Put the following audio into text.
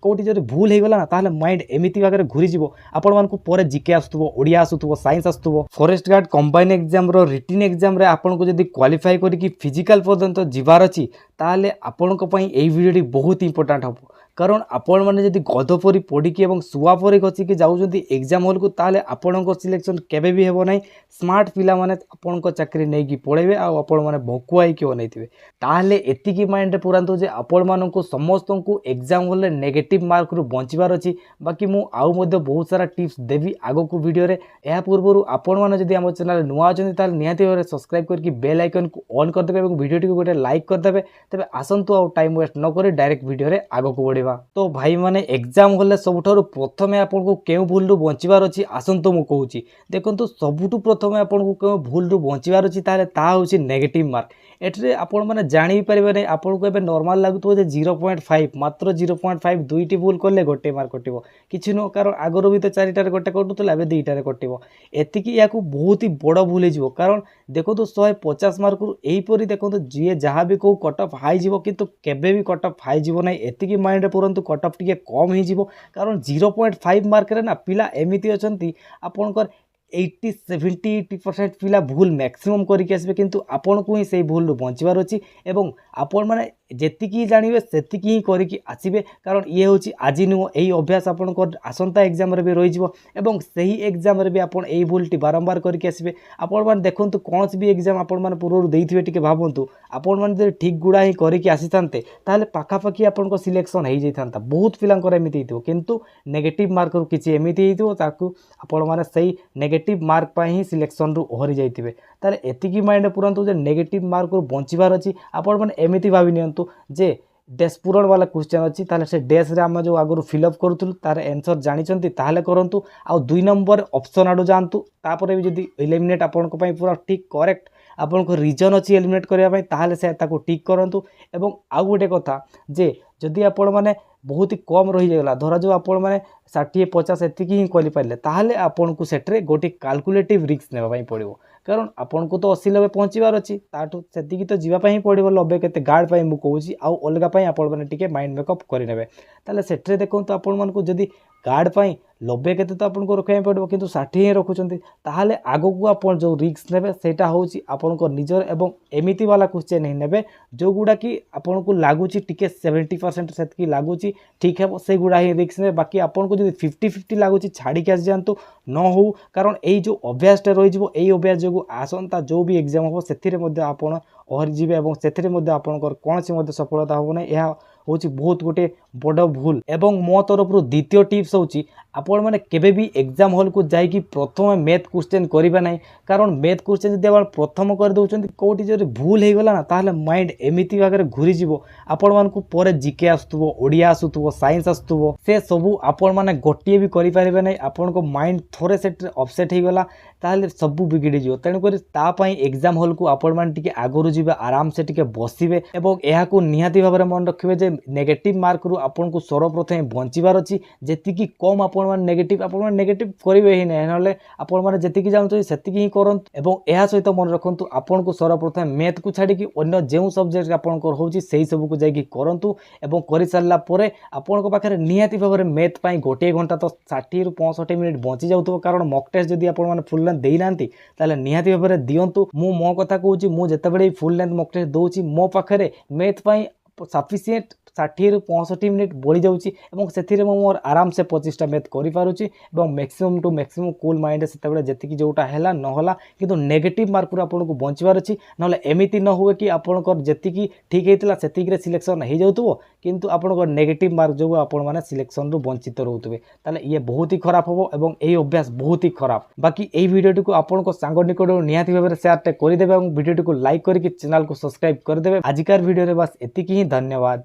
कोटी जब भूल हो गला ना ताहले माइंड एमिति भागे घूरी जीवो आपण मानकु परे जीके आसुथुबो ओडिया आसुथुबो साइंस आसुथुबो फॉरेस्ट गार्ड कंबाइन एग्जाम रो रिटन एग्जाम रे आपण को जदी क्वालिफाई करिकि फिजिकल पर्यंत जीवार अछि ताहले आपण को पई एई वीडियोटी बहुत इंपोर्टेंट हबो कारण आपण माने जदी गधपरी पड़िकी एवं सुआपरी गचिकी जाउजंती एग्जाम हॉल को ताहले आपणको सिलेक्शन केबे भी हेबो नै स्मार्ट पिला माने आपणको चाकरी नै कि पळेबे आ आपण माने भकुआई कि बनैथिबे ताहले एतिकी माइंड रे पुरांतो जे आपण माननको समस्तनको एग्जाम हॉल रे नेगेटिव मार्क रु बंचिबार अछि बाकी मु आउ मध्ये बहुत सारा टिप्स देबी आगो को वीडियो रे एहा पूर्वरु आपण माने जदी हमर चैनल नुवा अछंती ताहले निहाती भाबरे सब्सक्राइब करके बेल आइकन को ऑन कर देबे एवं वीडियो को गोटे लाइक कर देबे तबे आसंतु आ टाइम वेस्ट न करी डायरेक्ट वीडियो रे आगो को बढ़िबा तो भाई माने एग्जाम हॉल सबुठारु प्रथमे आपन को केउ भूल रु बंचिबार अछि आसंतु मु कहूची देखंतु सबुठु प्रथमे आपन को केउ भूल रु बंचिबार अछि ताले ता होची नेगेटिव मार्क एटरे आपण माने जानि परिबे नै आपण को एबे नॉर्मल लागुतो जे 0.5 मात्र 0.5 दुईटी भूल करले गोटे मार्क कटिबो किछि नो कारण आगरो भी तो चारिटारे गोटे कटुतला एबे दुईटारे कटिबो एतिकी याकू बहुत ही बड़ भूल हिजो कारण देखो तो 150 मार्क रु एही परी देखो तो जे जहां भी को कट ऑफ हाई जीवो किंतु केबे भी कट ऑफ हाई जीवो नै एतिकी माइंड रे परंतु कट ऑफ टिके कम ही जीवो कारण 0.5 मार्क रे ना पिला एमिति अछंती आपनकर 80-70-80% पिला भूल मैक्सिमम करके आसबे किंतु आपण को ही सही भूल बंचबार अछि एवं आपण माने जेतिकी जानिबे सेतिकी ही करके आसीबे कारण ये होची आजि नु एही अभ्यास आपण को आसंता एग्जाम रे भी रहि जिवो एवं सही एग्जाम रे भी आपण एही भूलटी बारंबार करके आसीबे आपण माने देखंतु कोनस भी एग्जाम आपण माने पूर्व देइथिबे टिके भाबंतु आपण माने जे ठीक गुडा ही करके आसीथांते ताले पाखा पाखी आपण को सिलेक्शन हेइ जैथांता बहुत पिलांकर एमिति हितो किंतु नेगेटिव मार्क रु किछि एमिति हितो ताकू आपण माने सही नेगेटिव मार्क पा ही सिलेक्शन रु ओहरी जाइथिबे ताले एतिकी माइंड पुरंतु जे नेगेटिव मार्क रु बंचिबार अछि आपण माने एमिति भाबि नियंतु जे डेस पूरण वाला क्वेश्चन अच्छी ताले से डेस रे हम जो आगु फिलअप करूथुल तार आंसर जानिचंती ताले करंतु आ 2 नंबर ऑप्शन आडू जानतु तापरे भी जदी एलिमिनेट आपन को पई पूरा ठीक करेक्ट आपन को रीजन अच्छी एलिमिनेट करिया पई ताले से ताको ठीक करंतु एवं आउ गोटे कथा जे जदी आपण माने बहुत ही कम रही जागला धरा जो आपण माने 60-50 एतिकी ही करि पाइले ताहले आपण को सेटरे गोटे कैलकुलेटिव रिस्क नेबा पई पड़िबो कारण आपण को तो 80-90 पहुंचीबार अछि ताठु सेतिकी तो जीवा पई पड़िबो 90 केते गार्ड पई मु कहूची आ अलगा पई आपण माने टिके माइंड मेकअप करि नेबे ताले सेटरे देखो तो आपण मान को जदी गार्ड पई 90 केते तो आपण को रखै पड़िबो किंतु 60 ही रखुचंती ताहले आगो को आपण जो रिस्क नेबे सेटा होची आपण को निजर एवं एमिति वाला क्वेश्चन नहीं नेबे जो गुडा की आपण को लागुची टिके 70% सेतकी लागुची ठीक है से गुडा ही रिस्क ने बाकी आपण को जदी 50-50 लागुची छाड़ी के आस जानतु न हो कारण एई जो अभ्यास रही जिवो एई अभ्यास जो आसंता जो भी एग्जाम हो सेथिरे मध्ये आपण ओहरी जिवे एवं सेथिरे मध्ये आपणकर कोनसी मध्ये सफलता हो नै एहा होची बहुत गोटे बड़ भूल एवं मो तरफ द्वितीय टिप्स होची आपण माने केबे भी एग्जाम हॉल को जाई कि प्रथम मैथ क्वेश्चन करिबा नै कारण मैथ क्वेश्चन जदि आपण प्रथम कर दोचंती कोठी जदि भूल हे गला ना ताहले माइंड एमिति भागरे घुरी जिवो आपण मान को परे जीके आसुथुबो ओडिया आसुथुबो साइंस आसुथुबो से सबु आपण माने गोटिए भी करि पारिबे नै आपण को माइंड थोरे सेट अपसेट हे गला ताहले सबु बिगिडी जिवो तेनु करी ता पई एग्जाम हॉल को आपण मान टिके आगरु जिबे आराम से टिके बसिबे एवं एहा को निहाती भाबरे मन रखिबे जे नेगेटिव मार्क रु आपण को सर्वप्रथम बंचिबार अछि जेतिकी कम आपण मान नेगेटिव करिवे ही नै नले आपण मान जेतिकी जानतो सेतिकी ही करंत एवं एहा सहित मन रखंतु आपण को सर्वप्रथम मैथ को छाडी कि अन्य जेउ सब्जेक्ट आपण को होची सेही सब को जाई कि करंतु एवं करि सारला परे आपण को पाखरे निहाती भाबरे मैथ पई गोटे घंटा तो 60 रु 65 मिनिट बंची जाउतो कारण मॉक टेस्ट जदी आपण मान फुल लेंथ देई नांती ताले निहाती भाबरे दियंतु मो कथा कहूची मु जेतेबेले फुल लेंथ मॉक टेस्ट दोची मो पाखरे मैथ पई सफिशिएंट 60 रु 65 मिनिट बढ़ी जाउची एवं सेथिरे मोर आराम से 25टा मैथ करि पारुची एवं maximum to maximum cool mind सेतेबेले जेतिकी जोटा हैला न होला किंतु नेगेटिव मार्क रु आपन को बंचिबार अछि नले एमिति न होवे कि आपन को जेतिकी ठीक हेतिला सेतिकी रे सिलेक्शन हे जाउतबो किंतु आपन को नेगेटिव मार्क जो आपन माने सिलेक्शन रु वंचित रहउतबे ताले ये बहुत ही खराब होबो एवं एही अभ्यास बहुत ही खराब बाकी एही वीडियोटी को आपन को सांग निकट निहाती भाबरे शेयर टे करि देबे एवं वीडियोटी को लाइक करके चैनल को सब्सक्राइब कर देबे आजिकार वीडियो रे बस एतिकी ही धन्यवाद।